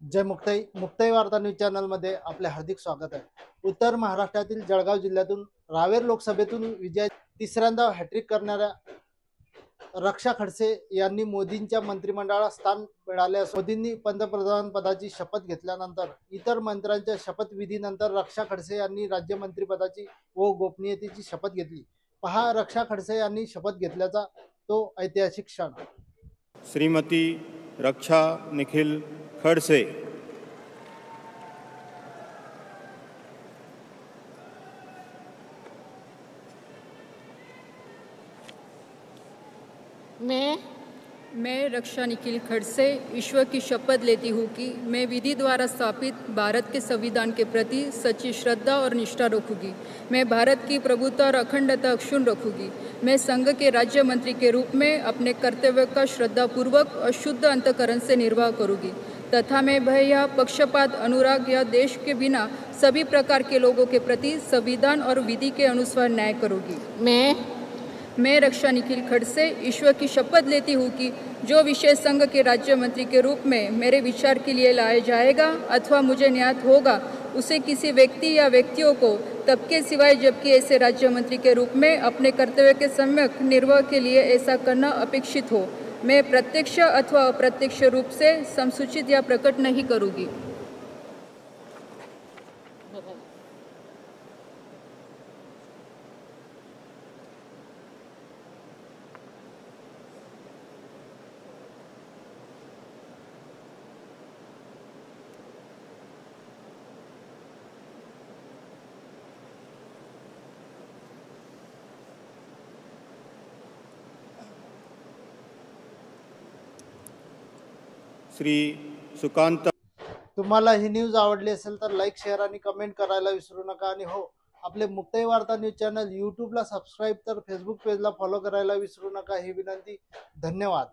जय मुक्ताई वार्ता न्यूज चॅनलमध्ये आपले हार्दिक स्वागत आहे। उत्तर महाराष्ट्रातील जळगाव जिल्ह्यातून रावेर लोकसभेतून विजय तिसऱ्यांदा हॅट्रिक करणाऱ्या रक्षा खडसे यांनी मोदींच्या मंत्रिमंडळात स्थान मिळाले असून मोदींनी पंतप्रधान पदाची शपथ घेतल्यानंतर इतर मंत्र्यांच्या शपथविधीनंतर रक्षा खडसे यांनी राज्यमंत्रीपदाची व गोपनीयतेची शपथ घेतली। पहा रक्षा खडसे यांनी शपथ घेतल्याचा तो ऐतिहासिक क्षण। श्रीमती रक्षा निखिल खडसे। मैं रक्षा निखिल खड़से ईश्वर की शपथ लेती हूँ कि मैं विधि द्वारा स्थापित भारत के संविधान के प्रति सच्ची श्रद्धा और निष्ठा रखूँगी। मैं भारत की प्रभुता और अखंडता अक्षुण्ण रखूँगी। मैं संघ के राज्य मंत्री के रूप में अपने कर्तव्य का श्रद्धापूर्वक और शुद्ध अंतकरण से निर्वाह करूँगी तथा मैं भय या पक्षपात अनुराग या देश के बिना सभी प्रकार के लोगों के प्रति संविधान और विधि के अनुसार न्याय करूँगी। मैं रक्षा निखिल खड़से ईश्वर की शपथ लेती हूँ कि जो विषय संघ के राज्य मंत्री के रूप में मेरे विचार के लिए लाया जाएगा अथवा मुझे ज्ञात होगा उसे किसी व्यक्ति या व्यक्तियों को तब के सिवाय जबकि ऐसे राज्य मंत्री के रूप में अपने कर्तव्य के सम्यक निर्वाह के लिए ऐसा करना अपेक्षित हो मैं प्रत्यक्ष अथवा अप्रत्यक्ष रूप से संसूचित या प्रकट नहीं करूँगी। श्री सुकांत। तुम्हाला ही न्यूज आवडली असेल तर लाईक शेअर आणि कमेंट करायला विसरू नका। आणि हो, आपले मुक्ताई वार्ता न्यूज चॅनल यूट्यूबला सबस्क्राईब तर फेसबुक पेजला फॉलो करायला विसरू नका ही विनंती। धन्यवाद।